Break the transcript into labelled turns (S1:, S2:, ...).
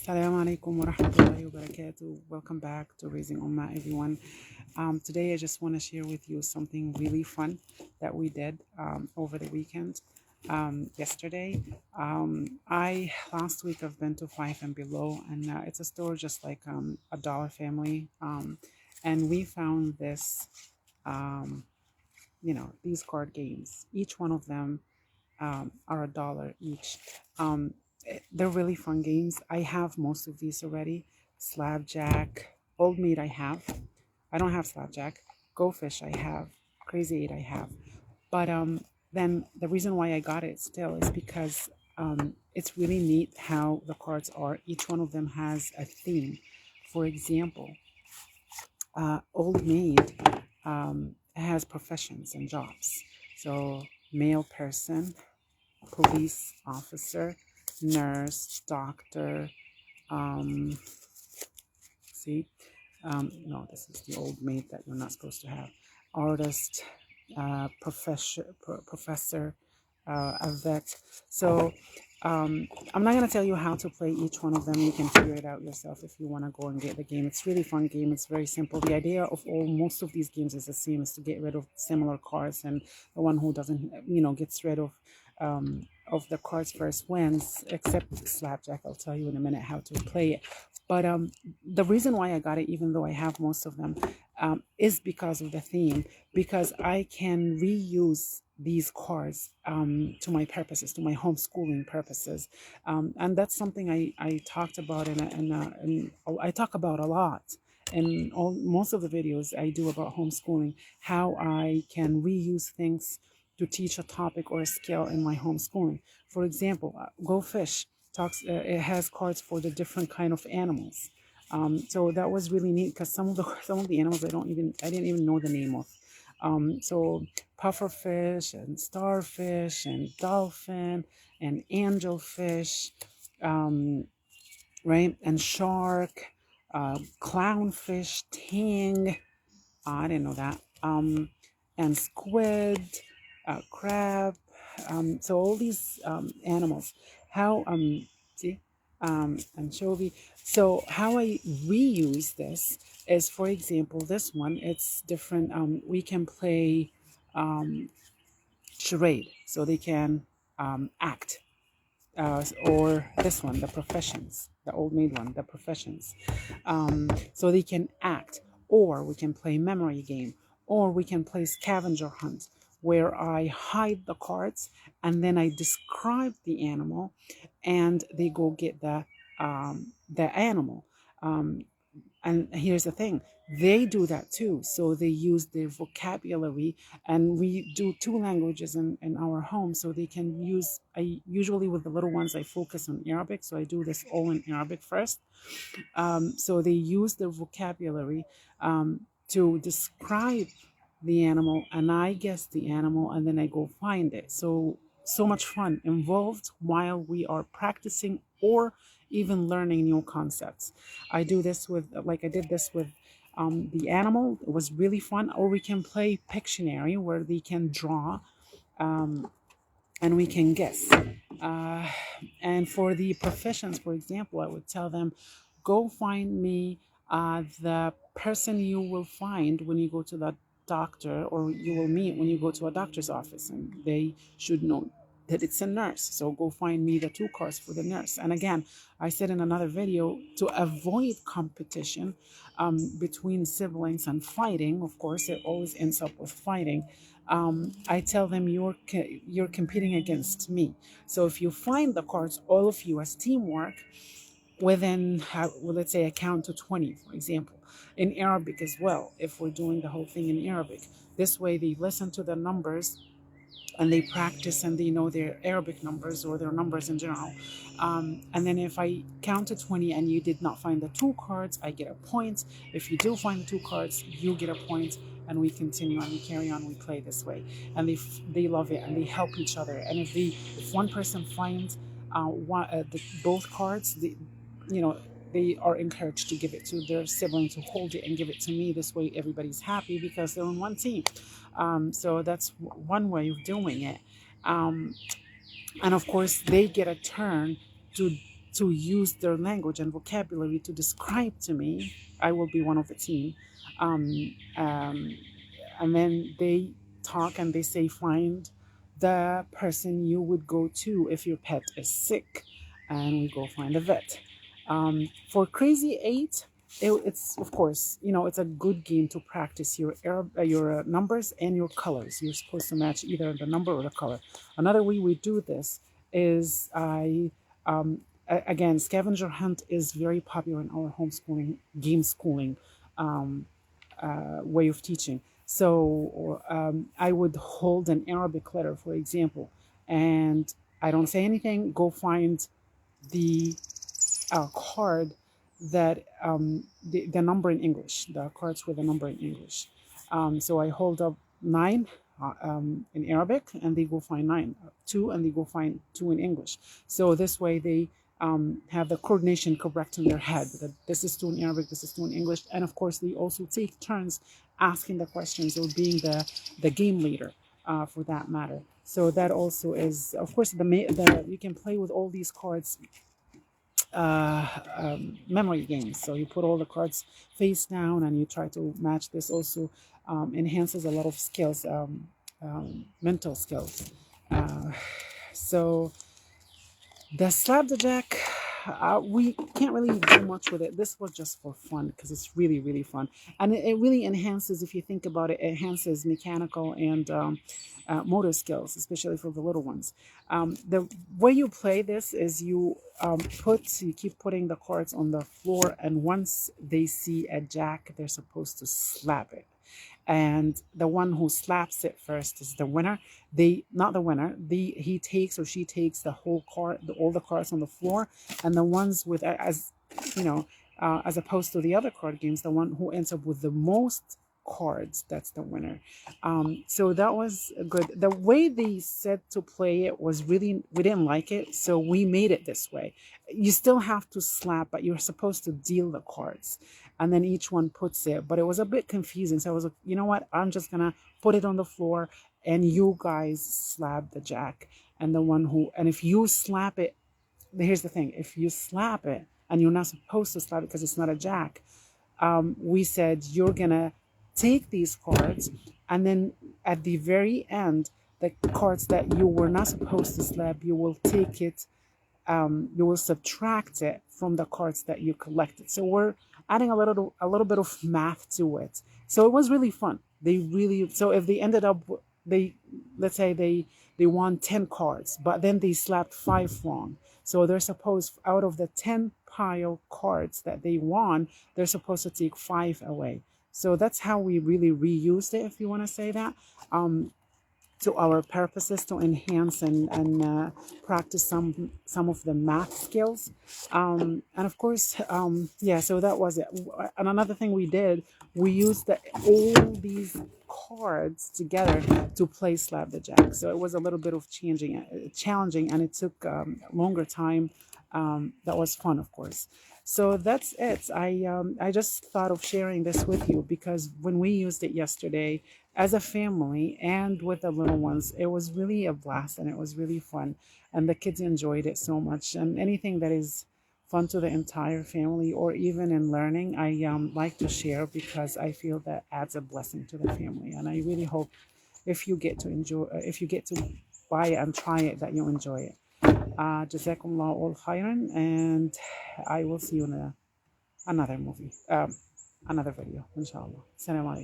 S1: Assalamu alaikum wa rahmatullahi wa barakatuh. Welcome back to Raising Ummah, everyone. Today, I just want to share with you something really fun that we did over the weekend. Yesterday, I last week I've been to Five and Below, and it's a store just like a Dollar Family, and we found this, um, these card games. Each one of them are $1 each. They're really fun games. I have most of these already. Slapjack, Old Meat I have. I don't have Slapjack. Go Fish I have. Crazy Eight I have. But then the reason why I got it still is because it's really neat how the cards are. Each one of them has a theme. For example, Old Maid has professions and jobs. So male person, police officer, nurse, doctor, um, see, no, this is the old maid that you're not supposed to have, artist, professor, a vet. So I'm not going to tell you how to play each one of them. You can figure it out yourself if you want to go and get the game. It's really fun game. It's very simple. The idea of most of these games is the same, is to get rid of similar cards, and the one who doesn't, gets rid of the cards first wins, except Slapjack. I'll tell you in a minute how to play it. But the reason why I got it, even though I have most of them, is because of the theme, because I can reuse these cards to my purposes, to my homeschooling purposes. And that's something I talked about, and I talk about a lot. And most of the videos I do about homeschooling, how I can reuse things to teach a topic or a skill in my homeschooling. For example, Go Fish talks. It has cards for the different kind of animals. So that was really neat because some of the animals I didn't even know the name of. So pufferfish and starfish and dolphin and angelfish, right? And shark, clownfish, tang. I didn't know that. And squid, crab. So all these animals. How see anchovy. So how I reuse this is, for example, this one. It's different. We can play charade, so they can act. Or this one, the professions, the old maid one, the professions. So they can act, or we can play memory game, or we can play scavenger hunt, where I hide the cards and then I describe the animal, and they go get the animal. And here's the thing, they do that too. So they use their vocabulary, and we do two languages in our home. So they can use, I usually with the little ones, I focus on Arabic. So I do this all in Arabic first. So they use their vocabulary to describe the animal, and I guess the animal, and then I go find it. So much fun involved while we are practicing or even learning new concepts. I do this with, like I did this with the animal. It was really fun. Or we can play Pictionary, where they can draw and we can guess. Uh, and for the professions, for example, I would tell them, go find me the person you will find when you go to the doctor, or you will meet when you go to a doctor's office, and they should know that it's a nurse. So go find me the two cards for the nurse. And again, I said in another video, to avoid competition between siblings and fighting. Of course, it always ends up with fighting. I tell them, you're competing against me. So if you find the cards, all of you, as teamwork, within, well, let's say, a count to 20, for example, in Arabic as well, if we're doing the whole thing in Arabic. This way they listen to the numbers and they practice, and they know their Arabic numbers or their numbers in general. And then if I count to 20 and you did not find the two cards, I get a point. If you do find the two cards, you get a point, and we continue and we carry on. We play this way, and they love it, and they help each other. And if one person finds both cards, you know they are encouraged to give it to their sibling, to hold it and give it to me. This way everybody's happy because they're on one team. So that's one way of doing it. And of course, they get a turn to to use their language and vocabulary to describe to me. I will be one of the team. Um, um, and then they talk and they say, find the person you would go to if your pet is sick. And we go find a vet. For Crazy Eight, it's of course, it's a good game to practice your numbers and your colors. You're supposed to match either the number or the color. Another way we do this is again, scavenger hunt is very popular in our homeschooling, game schooling way of teaching. So I would hold an Arabic letter, for example, and I don't say anything. Go find the card that the number in English, the cards with the number in English. So I hold up 9 in Arabic, and they go find 9, 2, and they go find 2 in English. So this way they have the coordination correct in their head, that this is 2 in Arabic, this is 2 in English. And of course, they also take turns asking the questions or being the game leader for that matter. So that also is, of course, you can play with all these cards memory games. So you put all the cards face down and you try to match. This also enhances a lot of skills, mental skills. So the slap the jack, we can't really do much with it. This was just for fun because it's really, really fun. And it really enhances, if you think about it, it enhances mechanical and motor skills, especially for the little ones. The way you play this is you keep putting the cards on the floor, and once they see a jack, they're supposed to slap it. And the one who slaps it first is the winner. Not the winner. He takes or she takes the whole card, all the cards on the floor, and the ones with as opposed to the other card games, the one who ends up with the most cards, that's the winner. So that was good. The way they said to play it was really, we didn't like it, so we made it this way. You still have to slap, but you're supposed to deal the cards, and then each one puts it. But it was a bit confusing, so I was like, you know what, I'm just gonna put it on the floor and you guys slap the jack. And if you slap it, here's the thing, if you slap it and you're not supposed to slap it because it's not a jack, we said you're gonna take these cards, and then at the very end, the cards that you were not supposed to slap, you will take it, you will subtract it from the cards that you collected. So we're adding a little bit of math to it. So it was really fun. So if they ended up, let's say they won 10 cards, but then they slapped 5 wrong. So they're supposed, out of the 10 pile cards that they won, they're supposed to take 5 away. So that's how we really reused it, if you want to say that, to our purposes, to enhance and practice some of the math skills. And of course, yeah, so that was it. And another thing we did, we used all these cards together to play Slap the Jack. So it was a little bit of challenging, and it took longer time. That was fun, of course. So that's it. I just thought of sharing this with you because when we used it yesterday as a family and with the little ones, it was really a blast and it was really fun. And the kids enjoyed it so much. And anything that is fun to the entire family, or even in learning, I like to share because I feel that adds a blessing to the family. And I really hope if you get to buy it and try it, that you enjoy it. Jazakumullah all khairan, and I will see you in another video, inshallah. Assalamu alaikum.